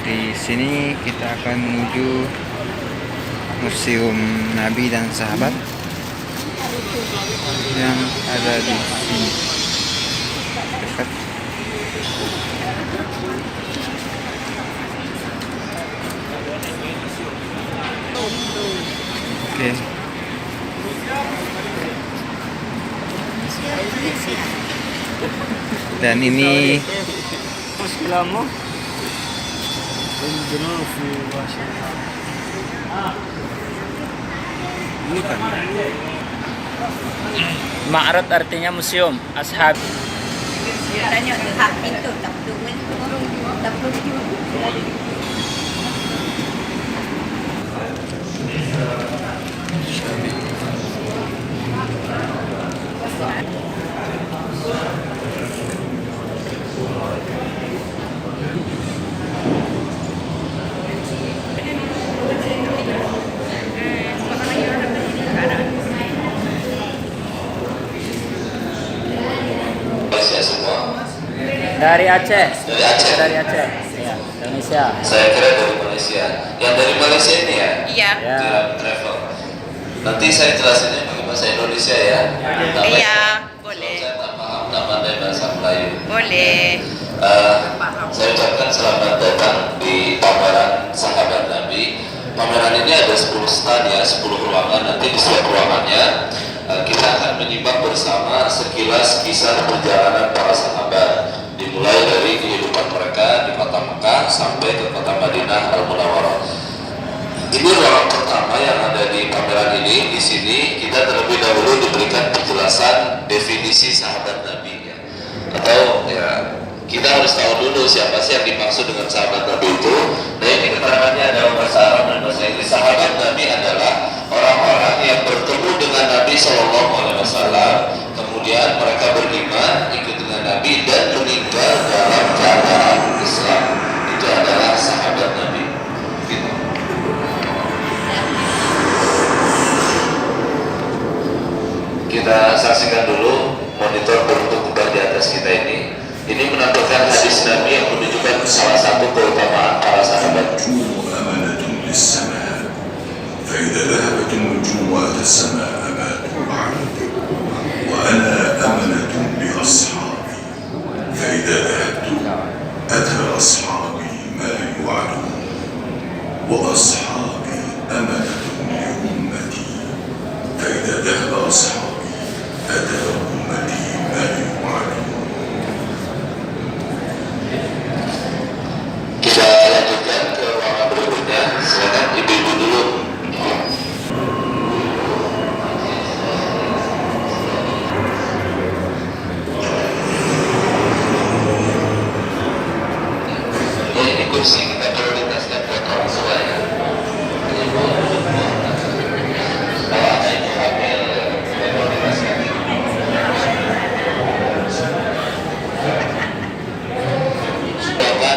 Di sini kita akan menuju Museum Nabi dan Sahabat yang ada di sini dekat. Oke. Dan ini Ma'rad artinya museum. Ashab. Tanya hak pintu tak perlu tak perlu. Dari Aceh. Dari Aceh. Dari Aceh. Ya, Indonesia. Saya kira dari Malaysia. Yang dari Malaysia ini ya? Iya. Ya. Jiran Travel. Nanti saya jelasinnya pakai bahasa Indonesia ya. Iya, boleh. Saya tak paham, tak pandai bahasa Melayu. Boleh. Saya ucapkan selamat datang di pameran Sahabat Nabi. Pameran ini ada 10 stand ya, 10 ruangan. Nanti di setiap ruangannya kita akan menyimak bersama sekilas kisah perjalanan para sahabat, dimulai dari kehidupan mereka di kota Mekah sampai ke kota Madinah Al-Munawwarah. Ini ruangan pertama yang ada di pameran ini. Di sini kita terlebih dahulu diberikan penjelasan definisi sahabat Nabi ya. Atau ya kita harus tahu dulu siapa sih yang dimaksud dengan sahabat Nabi itu. Nah ini keterangannya adalah bahasa Arab dan bahasa Inggris. Sahabat Nabi adalah orang-orang yang bertemu dengan Nabi Shallallahu Alaihi Wasallam, kemudian mereka beriman, ikut dengan Nabi dan meninggal dalam keadaan Islam. Itu adalah sahabat Nabi. Gitu. Kita saksikan dulu monitor berbentuk kubah di atas kita ini. Ini menampilkan hadis Nabi yang menunjukkan salah satu keutamaan para sahabat. أمانة للسماء فإذا ذهبت النجوم أتى السماء أماتوا عني وأنا أمنة لأصحابي فإذا ذهبت أتى أصحابي ما يوعدون وأصحابي أمنة لأمتي فإذا ذهب أصحابي أتى أمتي ما يوعدون. Kita lanjutkan ke ruangan berikutnya. Silakan ibu-ibu dulu. Ya, ini kursi kita prioritaskan buat orang tua ya. Ibu duduk. Kalau ada ibu hamil, kita prioritaskan.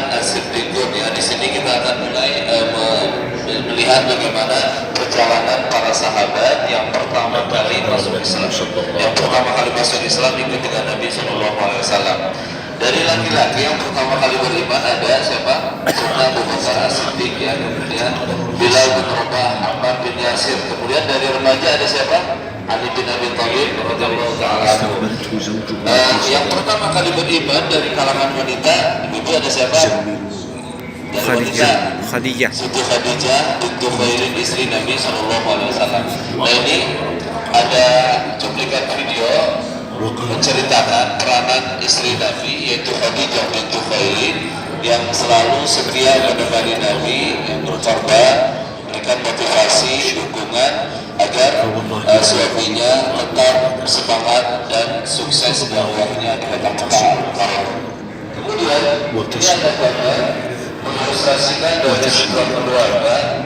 As-Siddiqun ya. Di sini kita akan mulai melihat bagaimana perjalanan para sahabat yang pertama kali masuk Islam. Yang pertama kali masuk Islam ikut dengan Nabi Shallallahu Alaihi Wasallam. Dari laki-laki yang pertama kali beriman ada siapa? Sayyidina Abu Bakar As-Siddiq ya. Kemudian Bilal bin Rabah, Ammar bin Yasir. Kemudian dari remaja ada siapa? Ali bin Abi Thalib radhiyallahu taala anhu. Yang pertama kali beriman dari kalangan wanita, ibu ada siapa? Dari Khadijah. Siti Khadijah bintu Khuwailid, istri Nabi Shallallahu Alaihi Wasallam. Nah ini ada cuplikan video menceritakan peranan istri Nabi yaitu Khadijah bintu Khuwailid yang selalu setia menemani Nabi, yang berkorban, memberikan motivasi, dukungan agar suaminya tetap semangat dan sukses dakwahnya di kota Mekah. Kemudian ini ada gambar mengilustrasikan dari sebuah keluarga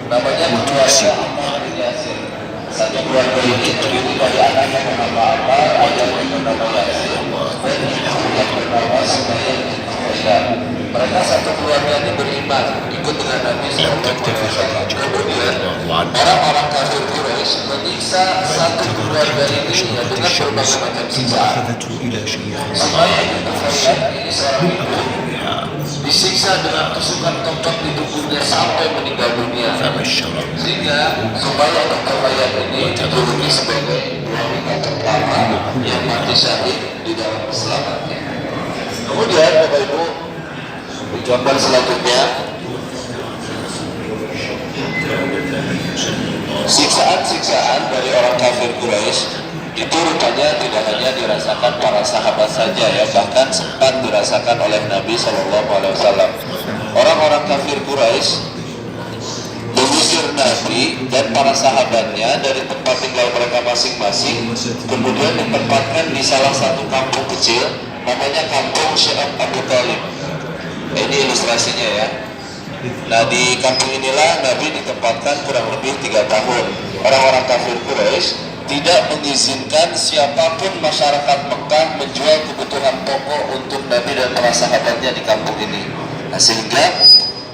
namanya keluarga Ammar bin Yasir. Satu keluarga ini terdiri dari anak yang bernama Ammar, ayah yang bernama Yasir, dan ibu yang bernama Sumayyah binti Khailah. Mereka satu keluarga ini beriman, ikut dengan Nabi SAW. Kemudian orang-orang kafir Quraisy menyiksa satu keluarga ini dengan berbagai macam siksa. Sumayyah binti Khailah ini seorang ibu disiksa dengan tusukan tombak di tubuhnya sampai meninggal dunia. Sehingga supaya kekayaan ini dijuluki sebagai wanita pertama yang mati syahid di dalam Islam. Kemudian Bapak Ibu, di gambar selanjutnya, siksaan-siksaan dari orang kafir Quraisy itu rupanya tidak hanya dirasakan para sahabat saja ya, bahkan sempat dirasakan oleh Nabi SAW. Orang-orang kafir Quraisy mengusir Nabi dan para sahabatnya dari tempat tinggal mereka masing-masing, kemudian ditempatkan di salah satu kampung kecil namanya Kampung Syekh Abu Thalib. Ini ilustrasinya ya. Nah, di kampung inilah Nabi ditempatkan kurang lebih 3 tahun. Orang-orang kafir Quraisy tidak mengizinkan siapapun masyarakat Mekah menjual kebutuhan pokok untuk Nabi dan para sahabatnya di kampung ini. Nah, sehingga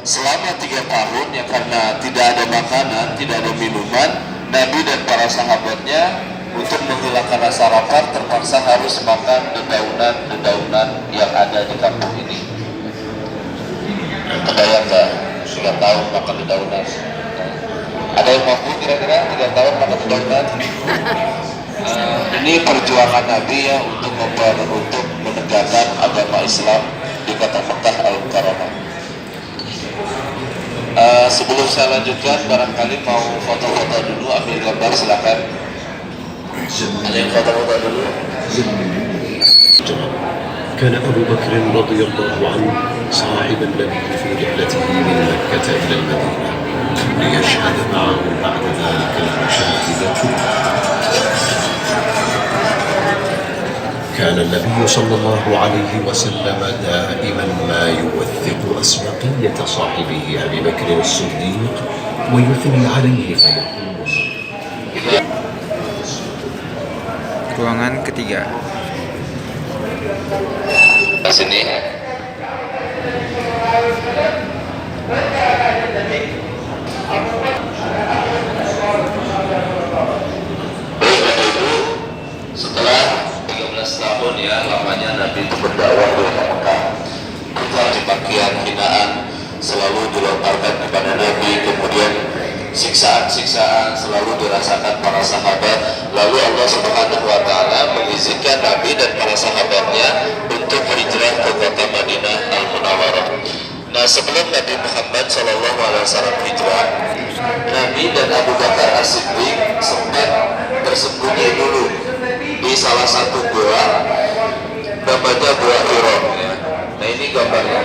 selama 3 tahun ya, karena tidak ada makanan, tidak ada minuman, Nabi dan para sahabatnya untuk menghilangkan rasa lapar terpaksa harus makan dedaunan-dedaunan yang ada di kampung ini. Kebayang nggak? 3 tahun makan dedaunan. Ada yang mampu kira-kira 3 tahun makan dedaunan? Ini perjuangan Nabi ya untuk menegakkan agama Islam di kota Mekah Al-Mukarramah. Sebelum saya lanjutkan, barangkali mau foto-foto dulu, ambil gambar, silakan. Ada yang foto-foto dulu? كان أبو بكر رضي الله عنه صاحب النبي في رحلته من مكة إلى المدينة ليشهد معه بعد ذلك المشاهد الكبرى. كان النبي صلى الله عليه وسلم دائما ما يوثق أسبقية صاحبه أبي بكر الصديق ويثني عليه فيقول: Ruangan ketiga. Sini. Setelah 13 tahun ya lamanya Nabi itu berdakwah di Mekah, cacian hinaan selalu dilontarkan kepada Nabi, kemudian siksaan-siksaan selalu dirasakan para sahabat. Lalu Allah Subhanahu wa taala mengizinkan Nabi dan para sahabatnya untuk hijrah ke kota Madinah Al-Munawwarah. Nah, sebelum Nabi Muhammad SAW hijrah, Nabi dan Abu Bakar As-Siddiq sempat bersembunyi dulu di salah satu gua namanya Gua Hira. Nah, ini gambarnya.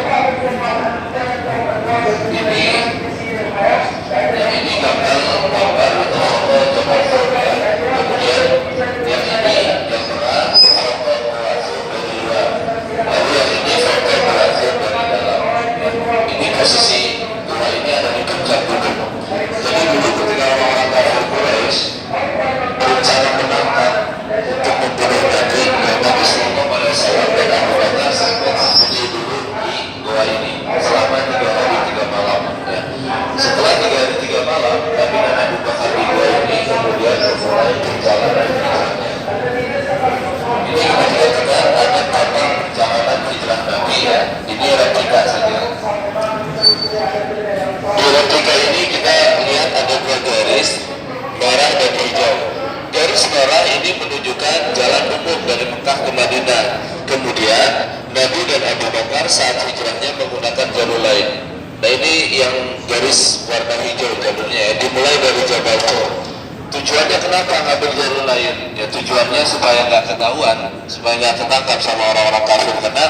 Ini gambar atau foto ya. Kemudian yang ini yang merah foto berhasil dari luar. Lalu yang ini foto berhasil dari dalam. Ini posisi gua ini ada di puncak gunung. Jadi dulu ketika orang-orang kafir Quraisy berencana menangkap untuk membunuh Nabi, Nabi Sallallahu Alaihi Wasallam dan Abu Bakar sampai sembunyi dulu di gua ini selama 3 hari 3 malam. Ya. Setelah 3 hari 3 malam, Nabi dan Abu Bakar di gua ini kemudian memulai perjalanan hijrahnya. Ini kita ada tentang perjalanan hijrah Nabi ya. Ini replika saja. Di replika ini kita lihat ada 2 garis, merah dan hijau. Garis merah ini menunjukkan jalan umum dari Mekah ke Madinah. Kemudian Nabi dan Abu Bakar saat hijrahnya menggunakan jalur lain. Nah, ini yang garis warna hijau jalurnya ya, dimulai dari Jabal Tur. Tujuannya kenapa ngambil jalur lain? Ya tujuannya supaya nggak ketahuan, supaya nggak ketangkap sama orang-orang kafir. Karena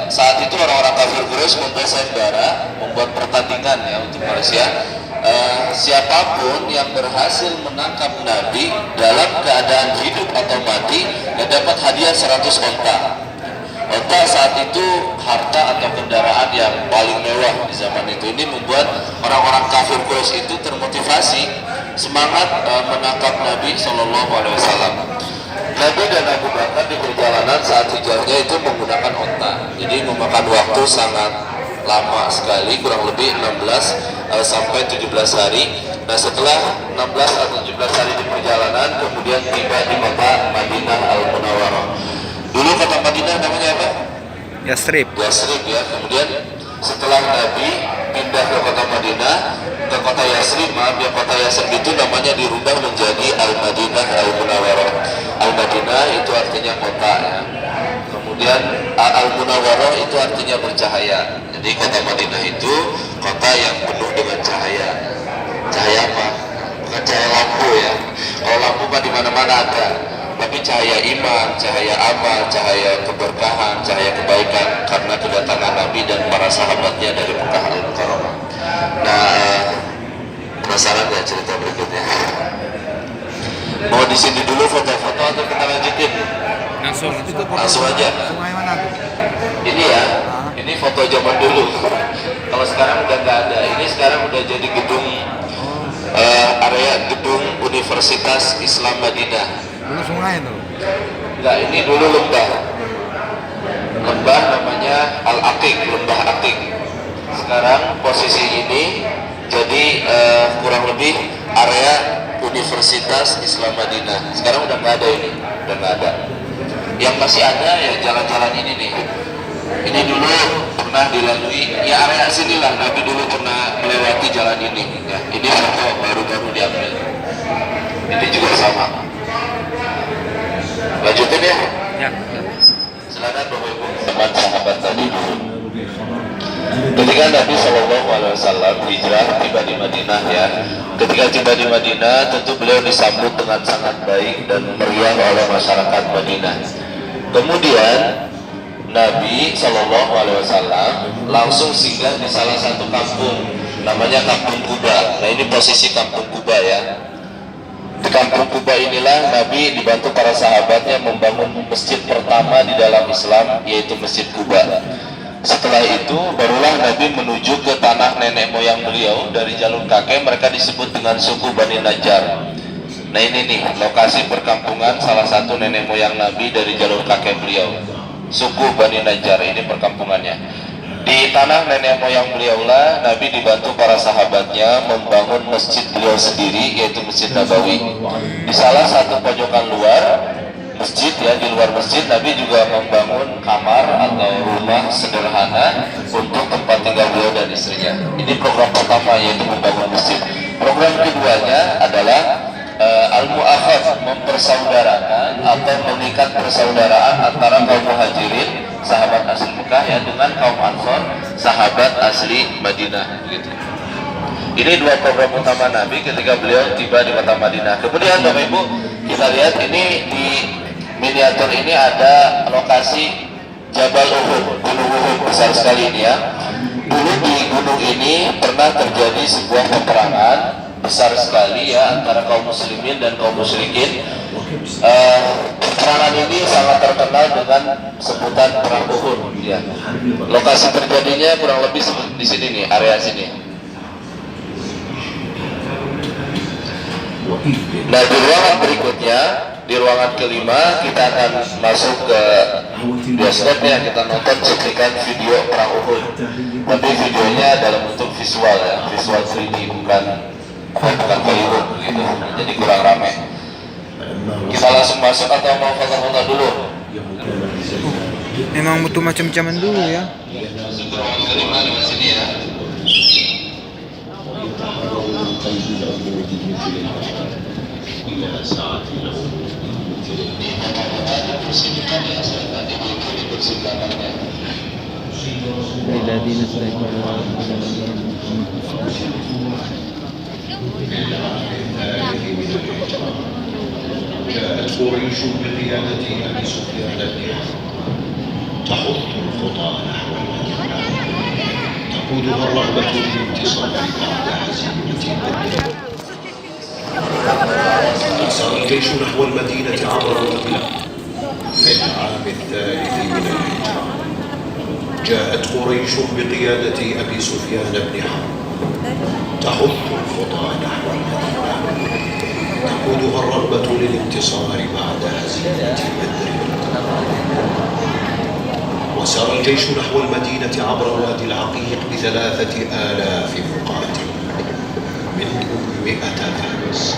saat itu orang-orang kafir Quraisy membuat sayembara, membuat pertandingan ya untuk Malaysia. Siapapun yang berhasil menangkap Nabi dalam keadaan hidup atau mati ya dapat hadiah 100 onta. Onta saat itu harta atau kendaraan yang paling mewah di zaman itu. Ini membuat orang-orang kafir Quraisy itu termotivasi semangat menangkap Nabi Shallallahu Alaihi Wasallam. Nabi dan Abu Bakar di perjalanan saat hijrahnya itu menggunakan onta. Jadi memakan waktu sangat lama sekali, kurang lebih 16 sampai 17 hari. Nah, setelah 16 atau 17 hari di perjalanan, kemudian tiba di kota Madinah Al-Munawwarah. Dulu kota Madinah namanya apa? Yastrib. Yasrib ya. Kemudian setelah Nabi pindah ke kota Madinah, ke kota Yasrib, maaf ya, kota Yasrib itu namanya dirubah menjadi Al-Madinah Al-Munawwarah. Al-Madinah itu artinya kota ya. Kemudian Al-Munawwarah itu artinya bercahaya. Jadi kota Madinah itu kota yang penuh dengan cahaya. Cahaya apa? Bukan cahaya lampu ya. Kalau lampu mah di mana-mana ada. Tapi cahaya iman, cahaya amal, cahaya keberkahan, cahaya kebaikan karena kedatangan Nabi dan para sahabatnya dari Mekah Al-Mukarramah. Nah, penasaran ya cerita berikutnya? Mau di sini dulu foto-foto atau kita lanjutin? Langsung aja. Ini ya, ini foto zaman dulu. Kalau sekarang udah nggak ada. Ini sekarang udah jadi gedung area gedung Universitas Islam Madinah. Dulu sungai itu. Enggak, ini dulu lembah. Lembah namanya Al-Aqiq, lembah Aqiq. Sekarang posisi ini jadi kurang lebih area Universitas Islam Madinah. Sekarang udah nggak ada ini, udah nggak ada. Yang masih ada ya jalan-jalan ini nih. Ini dulu pernah dilalui, ya area sinilah Nabi dulu pernah melewati jalan ini. Ya, ini foto baru-baru diambil. Ini juga sama. Lanjutin ya. Ya. Silakan Bapak Ibu. Teman sahabat tadi dulu. Ketika Nabi SAW hijrah tiba di Madinah ya. Ketika tiba di Madinah, tentu beliau disambut dengan sangat baik dan meriah oleh masyarakat Madinah. Kemudian Nabi SAW langsung singgah di salah satu kampung, namanya Kampung Kuba. Nah ini posisi Kampung Kuba ya. Di Kampung Kuba inilah Nabi dibantu para sahabatnya membangun masjid pertama di dalam Islam, yaitu Masjid Kuba. Setelah itu barulah Nabi menuju ke tanah nenek moyang beliau. Dari jalur kakek mereka disebut dengan suku Bani Najjar. Nah ini nih lokasi perkampungan salah satu nenek moyang Nabi dari jalur kakek beliau, suku Bani Najjar. Ini perkampungannya. Di tanah nenek moyang beliau lah Nabi dibantu para sahabatnya membangun masjid beliau sendiri, yaitu Masjid Nabawi. Di salah satu pojokan luar masjid ya, di luar masjid Nabi juga membangun kamar atau rumah sederhana untuk tempat tinggal beliau dan istrinya. Ini program pertama, yaitu membangun masjid. Program keduanya adalah Al-Mu'akhad, mempersaudarakan atau mengikat persaudaraan antara kaum Muhajirin, sahabat asli Mekah ya, dengan kaum Ansor, sahabat asli Madinah begitu. Ini dua program utama Nabi ketika beliau tiba di kota Madinah. Kemudian Bapak Ibu, kita lihat ini di miniatur ini ada lokasi Jabal Uhud, Gunung Uhud, besar sekali ini ya. Dulu di gunung ini pernah terjadi sebuah peperangan besar sekali ya antara kaum muslimin dan kaum musyrikin. Peperangan ini sangat terkenal dengan sebutan Perang Uhud ya. Lokasi terjadinya kurang lebih di sini nih, area sini. Nah di ruangan berikutnya, di ruangan kelima kita akan masuk ke bioskopnya, kita nonton cuplikan video Perang Uhud. Tapi videonya dalam bentuk visual ya, visual 3D, bukan Hollywood gitu, jadi kurang ramai. Kita langsung masuk atau mau foto-foto dulu? Memang butuh macam zaman dulu ya. Masuk ke ruangan kelima di sini ya. جاءت قريش بقيادة أبي سفيان بن حرب تحط الخطى نحو المدينة تقودها الرغبة للانتصار بعد هزيمة بدر. سار الجيش نحو المدينة عبر الوادي في العام الثالث من الهجرة. جاءت قريش بقيادة أبي سفيان بن حرب تحط الخطى نحو المدينة تقودها الرغبة للانتصار بعد هزيمة بدر. وسار الجيش نحو المدينة عبر الوادي العقيق ب3,000 مقاتل منهم 100 فارس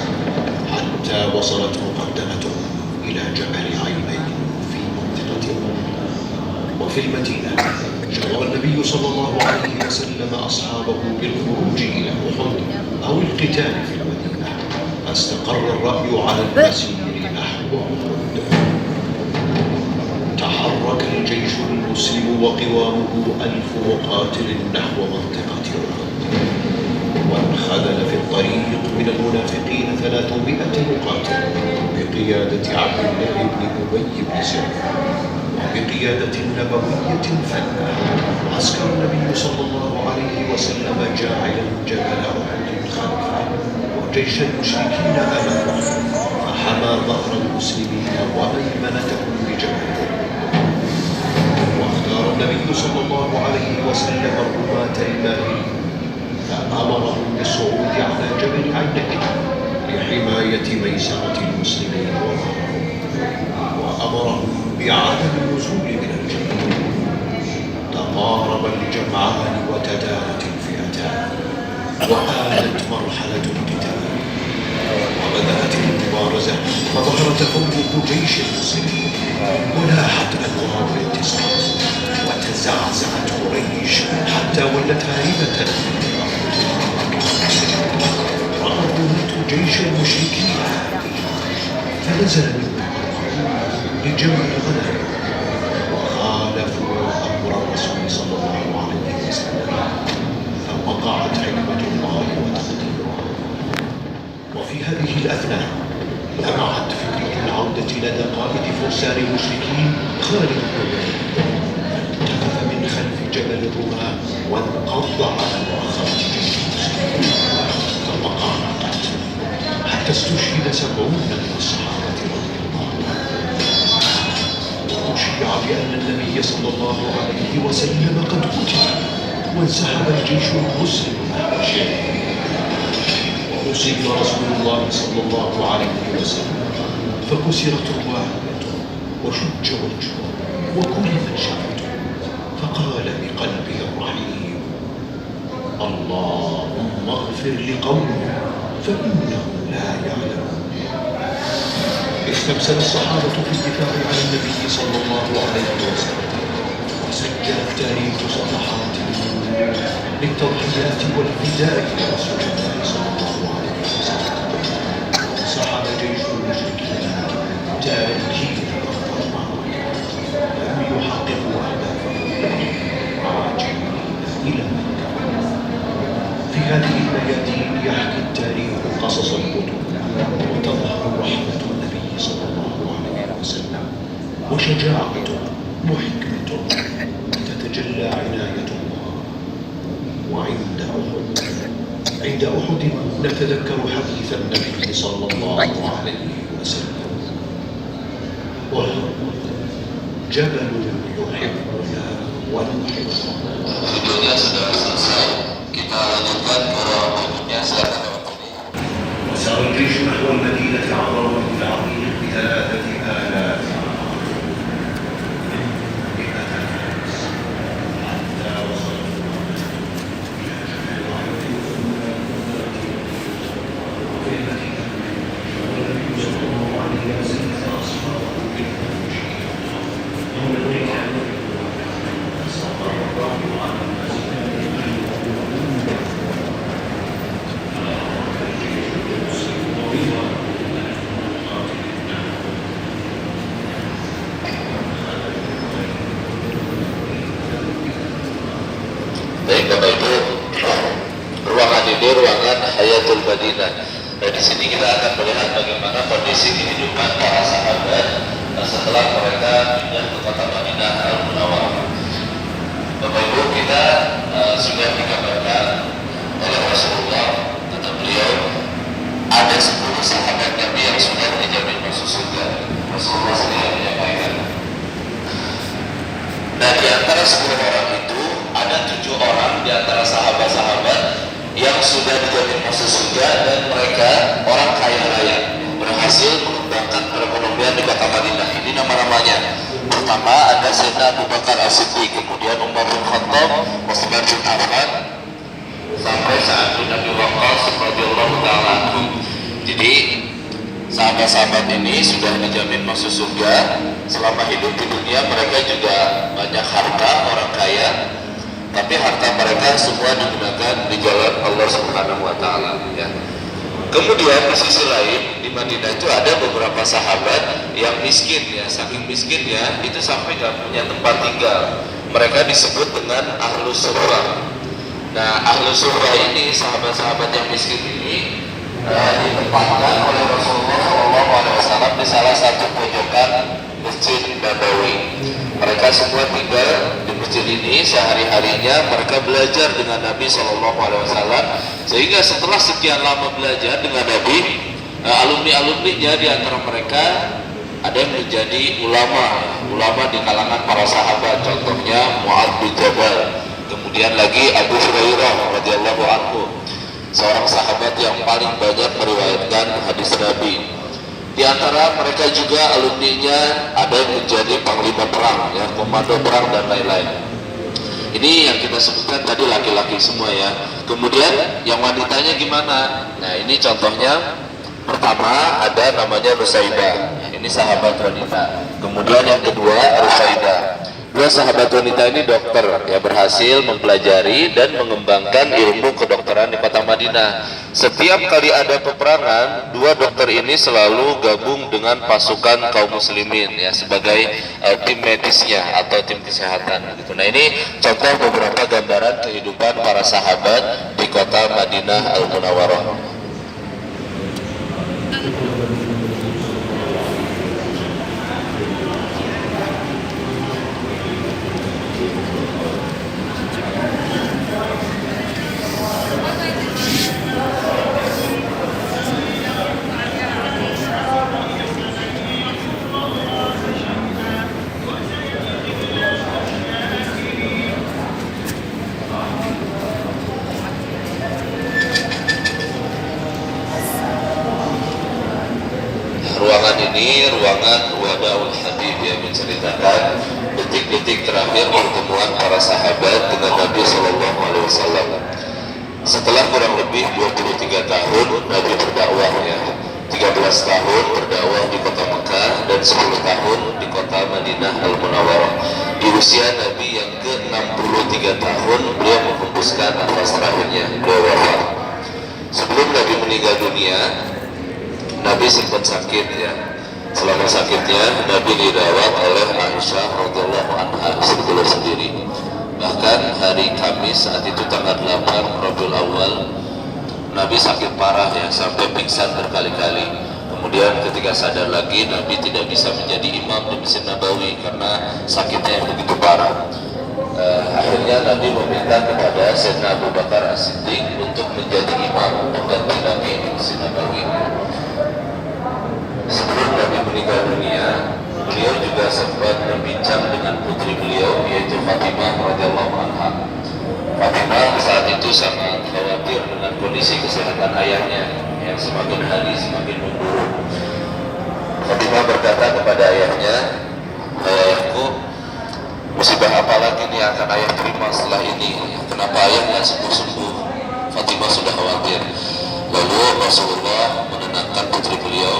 حتى وصلت مقدمتهم إلى جبل عينين في منطقة وفي المدينة شاور النبي صلى الله عليه وسلم أصحابه بالخروج إلى أحد أو القتال في المدينة، فاستقر الرأي على المسير نحو أحد. تحرك الجيش المسلم وقوامه 1000 مقاتل نحو منطقة أحد، وانخذل في الطريق من المنافقين 300 مقاتل بقيادة عبد الله بن أبي بن سلول، وبقيادة نبوية فلة. عسكر النبي صلى الله عليه وسلم جاعلا جبل أحد خلفه وجيش المشركين أمامه، فحمى ظهر المسلمين وميمنتهم بجبل. واختار النبي صلى الله عليه وسلم الرماة الماهرين، فأمرهم بالصعود على جبل عينك لحماية ميسرة المسلمين وظهرهم، وأمرهم بعدم النزول من الجبل. تقارب الجمعان وتدارت الفئتان، وآلت مرحلة القتال، وبدأت المبارزة، فظهر تفوق جيش المسلمين ولاحت أنوار الانتصار، وتزعزعت قريش حتى ولت هاربة. رأت جيش المشركين فنزل منهم لجمع الغنم، وخالفوا أمر الرسول صلى الله عليه وسلم، فوقعت حكمة الله وتقديره. وفي هذه الأثناء لمعت فكرة العودة لدى قائد فرسان المشركين خالد بن الوليد، فالتفت من خلف جبل الرماة وانقض على مؤخرة جيش المسلمين، فوقع القتل حتى استشهد 70 من الصحابة رضي الله عنهم. وأشيع بأن النبي صلى الله عليه وسلم قد قتل، وانسحب الجيش المسلم نحو الشام. وأصيب رسول الله صلى الله عليه وسلم فكسرت رواحته وشج وجهه وكلمت شفته، فقال بقلبه الرحيم: اللهم اغفر لقومي فإنهم لا يعلمون. استبسل الصحابة في الدفاع عن النبي صلى الله عليه وسلم، وسجل التاريخ صفحات للتضحيات والفداء لرسول الله صلى الله عليه وسلم. انسحب جيش المشركين تاركين أرض المعركة، لم يحققوا أهدافهم، راجعين إلى مكة. في هذه الميادين يحكي التاريخ قصص البطولة، وتظهر رحمة النبي صلى الله عليه وسلم وشجاعته وحكمته، تتجلى عناية الله. وعند أحد نتذكر حديث النبي صلى الله عليه وسلم: جبل يحبنا ونحبه. Videonya sudah selesai, kita lanjutkan ke berikutnya. Silakan. وسار الجيش نحو المدينة عبر وادي العقيق ب3,000 حتى وصلوا إلى جبل وفي المدينة والنبي صلى الله عليه وسلم أصحابه بالخروج فاستقر الرأي على Baik Bapak Ibu, ruangan ini ruangan Hayatul Madinah. Dan di sini kita akan melihat bagaimana kondisi kehidupan para sahabat setelah mereka pindah ke kota Madinah Al-Munawwarah. Bapak Ibu, kita sudah dikabarkan oleh Rasulullah kata beliau ada 10 sahabat Nabi yang sudah dijamin masuk surga. Rasulullah sendiri menyampaikan. Nah, di antara 10 orang itu ada 7 orang di antara sahabat-sahabat yang sudah dijamin masuk surga, dan mereka orang kaya raya, berhasil mengembangkan perekonomian di kota Madinah. Ini nama-namanya. Pertama ada Sayyidina Abu Bakar As-Siddiq, kemudian Umar bin Khattab, Utsman bin Affan, sampai Sa'ad bin Abi Waqqas radhiyallahu ta'ala anhu. Jadi sahabat-sahabat ini sudah dijamin masuk surga. Selama hidup di dunia mereka juga banyak harta, orang kaya, tapi harta mereka semua digunakan di jalan Allah Subhanahu wa taala ya. Kemudian di sisi lain di Madinah itu ada beberapa sahabat yang miskin ya, saking miskinnya itu sampai nggak punya tempat tinggal. Mereka disebut dengan ahlus suffah. Nah, ahlus suffah ini sahabat-sahabat yang miskin ini ditempatkan oleh Rasulullah SAW di salah satu pojokan Masjid Nabawi. Mereka semua tinggal di masjid ini, sehari-harinya mereka belajar dengan Nabi SAW, sehingga setelah sekian lama belajar dengan Nabi, alumni-alumninya di antara mereka ada yang menjadi ulama di kalangan para sahabat, contohnya Mu'adz bin Jabal, kemudian lagi Abu Hurairah radhiyallahu anhu, seorang sahabat yang paling banyak meriwayatkan hadis Nabi. Di antara mereka juga alumninya ada yang menjadi panglima perang, ya, komando perang dan lain-lain. Ini yang kita sebutkan tadi laki-laki semua ya. Kemudian yang wanitanya gimana? Nah ini contohnya, pertama ada namanya Rusaidah, ini sahabat wanita. Kemudian yang kedua Rusaidah. Dua sahabat wanita ini dokter ya, berhasil mempelajari dan mengembangkan ilmu kedokteran di kota Madinah. Setiap kali ada peperangan, dua dokter ini selalu gabung dengan pasukan kaum muslimin ya, sebagai tim medisnya atau tim kesehatan gitu. Nah ini contoh beberapa gambaran kehidupan para sahabat di kota Madinah Al-Munawwarah. Ini ruangan Wadaul Habib yang menceritakan detik-detik terakhir pertemuan para sahabat dengan Nabi Shallallahu Alaihi Wasallam. Setelah kurang lebih 23 tahun Nabi berdakwah ya, 13 tahun berdakwah di kota Mekah dan 10 tahun di kota Madinah Al-Munawwarah. Di usia Nabi yang ke-63 tahun beliau menghembuskan nafas terakhirnya, beliau wafat. Sebelum Nabi meninggal dunia, Nabi sempat sakit ya. Selama sakitnya Nabi dirawat oleh Aisyah radhiyallahu anha, istri beliau sendiri. Bahkan hari Kamis saat itu tanggal 8 Rabiul Awal, Nabi sakit parah ya, sampai pingsan berkali-kali. Kemudian ketika sadar lagi, Nabi tidak bisa menjadi imam di Masjid Nabawi karena sakitnya yang begitu parah. Akhirnya Nabi meminta kepada Sayyidina Abu Bakar As-Siddiq untuk menjadi imam mengganti Nabi di Masjid Nabawi. Sebelum Nabi meninggal dunia, beliau juga sempat berbincang dengan putri beliau, yaitu Fatimah radhiyallahu anha. Fatimah saat itu sangat khawatir dengan kondisi kesehatan ayahnya yang semakin hari semakin memburuk. Fatimah berkata kepada ayahnya, "Ayahku, musibah apa lagi nih akan ayah terima setelah ini? Kenapa ayah nggak sembuh-sembuh?" Fatimah sudah khawatir. Lalu Rasulullah menenangkan putri beliau,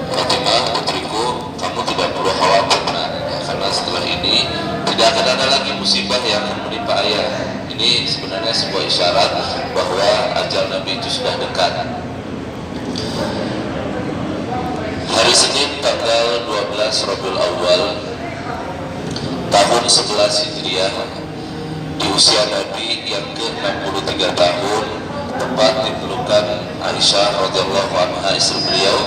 "Fatimah, putriku, kamu tidak perlu khawatir nak, ya, karena setelah ini tidak akan ada lagi musibah yang akan menimpa ayah." Ini sebenarnya sebuah isyarat bahwa ajal Nabi itu sudah dekat. Hari Senin tanggal 12 Rabiul Awal tahun 11 Hijriah, di usia Nabi yang ke-63 tahun, tepat di pelukan Aisyah radhiyallahu anha, istri beliau,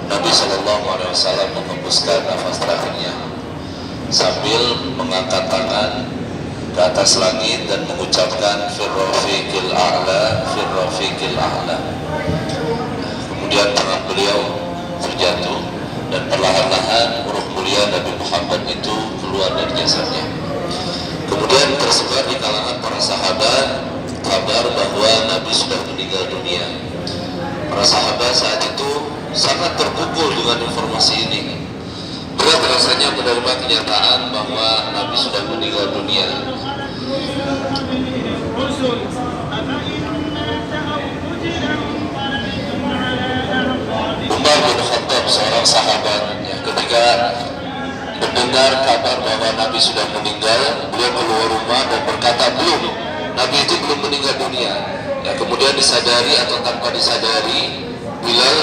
Nabi Shallallahu Alaihi Wasallam menghembuskan nafas terakhirnya sambil mengangkat tangan ke atas langit dan mengucapkan Firrafiqil A'la, Firrafiqil A'la. Kemudian tangan beliau terjatuh dan perlahan-lahan ruh mulia Nabi Muhammad itu keluar dari jasadnya. Kemudian tersebar di kalangan para sahabat kabar bahwa Nabi sudah meninggal dunia. Para sahabat saat itu sangat terpukul dengan informasi ini. Berat rasanya menerima kenyataan bahwa Nabi sudah meninggal dunia. Umar bin Khattab seorang sahabat ya, ketika mendengar kabar bahwa Nabi sudah meninggal, beliau keluar rumah dan berkata, belum, Nabi itu belum meninggal dunia. Ya, kemudian disadari atau tanpa disadari, Bilal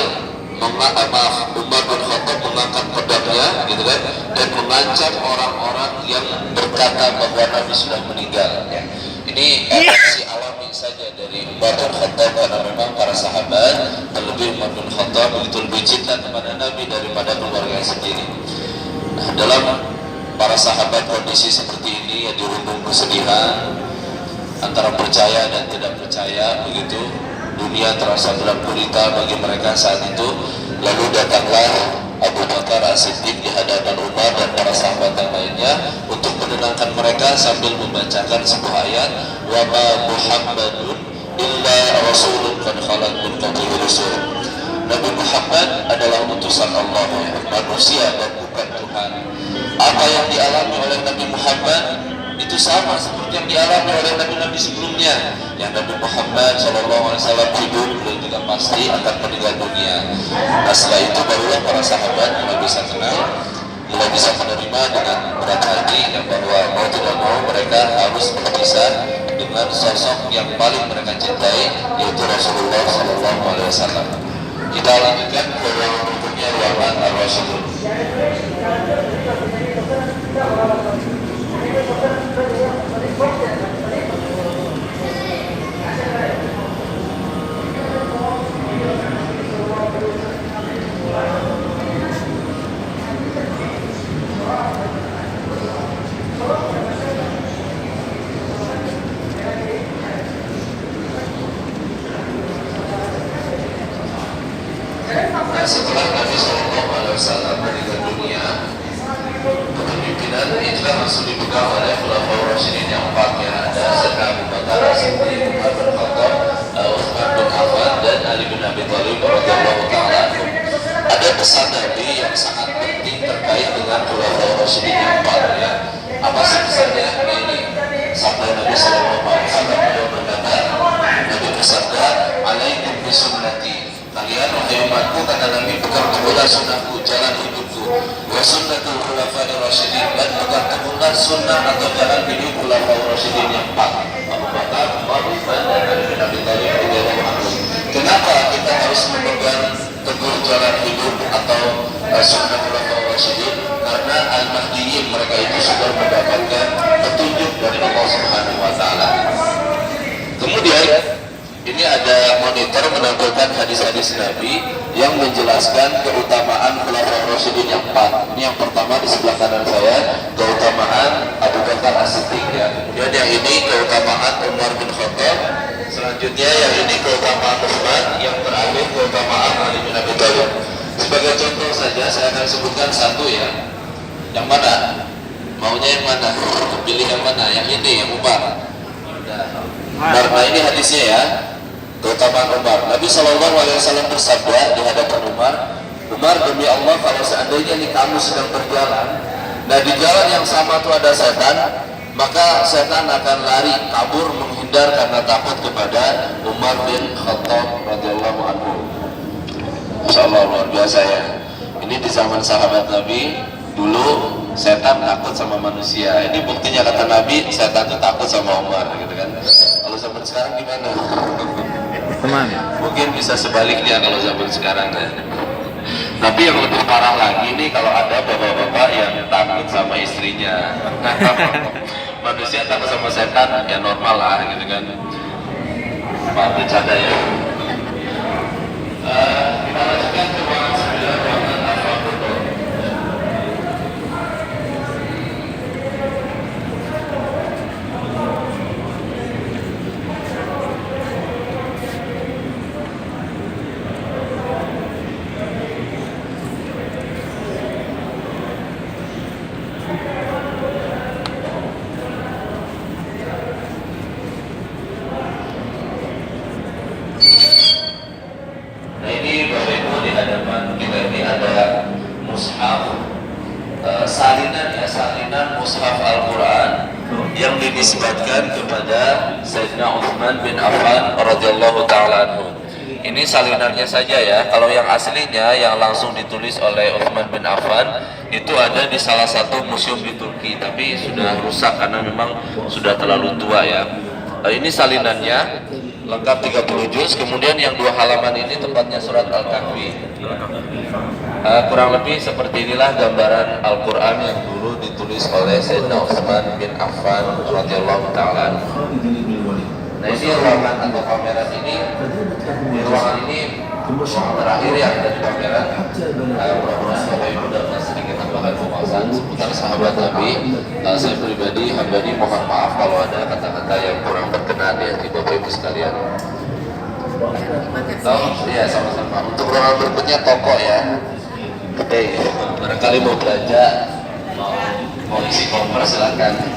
Umar bin Khattab mengangkat pedangnya, gitu kan, dan mengancam orang-orang yang berkata bahwa Nabi sudah meninggal. Ya. Ini reaksi alami saja dari Umar bin Khattab, karena memang para sahabat, terlebih Umar bin Khattab begitu lebih cinta kepada Nabi daripada keluarga sendiri. Nah, dalam para sahabat kondisi seperti ini ya dirundung kesedihan antara percaya dan tidak percaya, begitu dunia terasa gelap gulita bagi mereka saat itu. Lalu datanglah Abu Bakar As-Siddiq di hadapan Umar dan para sahabat yang lainnya untuk menenangkan mereka sambil membacakan sebuah ayat, wa ma Muhammadun illa rasulun qad khalat min qablihi rusul. Nabi Muhammad adalah utusan Allah, manusia dan bukan Tuhan. Apa yang dialami oleh Nabi Muhammad itu sama seperti yang dialami oleh nabi-nabi sebelumnya. Yang Nabi Muhammad SAW hidup, beliau juga pasti akan meninggal dunia. Nah, setelah itu barulah para sahabat mulai bisa kenal, mulai bisa menerima dengan berat hati yang bahwa mau tidak mau mereka harus berpisah dengan sosok yang paling mereka cintai, yaitu Rasulullah SAW. Kita lanjutkan ke ruangan berikutnya, ruangan Ar-Rasulullah. Nah, setelah Nabi SAW meninggal dunia, kepemimpinan Islam langsung dipegang oleh Khulafaur Rasyidin yang 4, ya. Ada Sayyidina Abu Bakar As-Siddiq, Umar bin Khattab, Utsman bin Affan, dan Ali bin Abi Thalib radhiyallahu ta'ala anhum. Ada pesan Nabi yang sangat penting terkait dengan Khulafaur Rasyidin yang 4, ya. Apa sih pesannya? Ini sabda Nabi sallallahu alaihi wasallam, beliau berkata, Nabi bersabda, "Alaikum bi sunnati." Kalian wahai umatku, kata Nabi, pegang teguhlah sunnahku, jalan hidupku, wa sunnatul khulafai rasyidin, dan pegang teguhlah sunnah atau jalan hidup khulafai rasyidin yang 4, Abu Bakar, Umar, Utsman, dan Ali bin Abi Thalib radhiyallahu anhum. Kenapa kita harus memegang teguh jalan hidup atau sunnah khulafai rasyidin? Karena al-mahdiyyin, mereka itu sudah mendapatkan petunjuk dari Allah Subhanahu wa taala. Kemudian ini ada monitor menampilkan hadis-hadis Nabi yang menjelaskan keutamaan Khulafaur Rasyidin yang 4. Ini yang pertama di sebelah kanan saya, keutamaan Abu Bakar As-Siddiq, ya. Kemudian yang ini keutamaan Umar bin Khattab. Selanjutnya yang ini keutamaan Utsman, yang terakhir keutamaan Ali bin Abi Thalib. Sebagai contoh saja saya akan sebutkan satu, ya. Yang mana? Maunya yang mana? Pilih yang mana? Yang ini, yang Umar. Nah, ini hadisnya, ya. Keutamaan Umar. Nabi SAW bersabda di hadapan Umar, demi Allah, kalau seandainya ini kamu sedang berjalan, nah di jalan yang sama itu ada setan, maka setan akan lari, kabur, menghindar karena takut kepada Umar bin Khattab radhiyallahu anhu. Masya Allah, luar biasa, ya. Ini di zaman sahabat Nabi dulu setan takut sama manusia. Ini buktinya kata Nabi, setan itu takut sama Umar, gitu kan. Kalau zaman sekarang gimana? Teman. Mungkin bisa sebaliknya kalau zaman sekarang, ya. Tapi yang lebih parah lagi nih kalau ada bapak-bapak yang takut sama istrinya. Manusia takut sama setan, ya normal lah, gitu kan. Maaf bercanda, ya. Kita lanjutkan ke ruangan 9, ruangan Al-Fatihah. Nah, ini Bapak Ibu, di hadapan kita ini ada mushaf, salinan, ya, salinan mushaf Al-Quran yang dinisbatkan kepada Sayyidina Utsman bin Affan radhiyallahu ta'ala anhu. Ini salinannya saja ya. Kalau yang aslinya yang langsung ditulis oleh Utsman bin Affan itu ada di salah satu museum di Turki, tapi sudah rusak karena memang sudah terlalu tua ya. Ini salinannya lengkap 30 juz. Kemudian yang 2 halaman ini tempatnya surat Al-Kahfi. Kurang lebih seperti inilah gambaran Al-Quran yang dulu ditulis oleh Sayyidina Utsman bin Affan radhiyallahu taala. Nah, ini ruangan atau pameran ini, di ruangan ini ruangan terakhir yang ada di pameran. Mudah-mudahan Bapak Ibu dapat sedikit tambahan wawasan seputar sahabat Nabi. Saya pribadi hambani mohon maaf kalau ada kata-kata yang kurang berkenan di hati Bapak Ibu sekalian. Iya, sama-sama. Untuk ruangan berikutnya toko ya. Oke, barangkali mau belanja, mau isi koper silakan.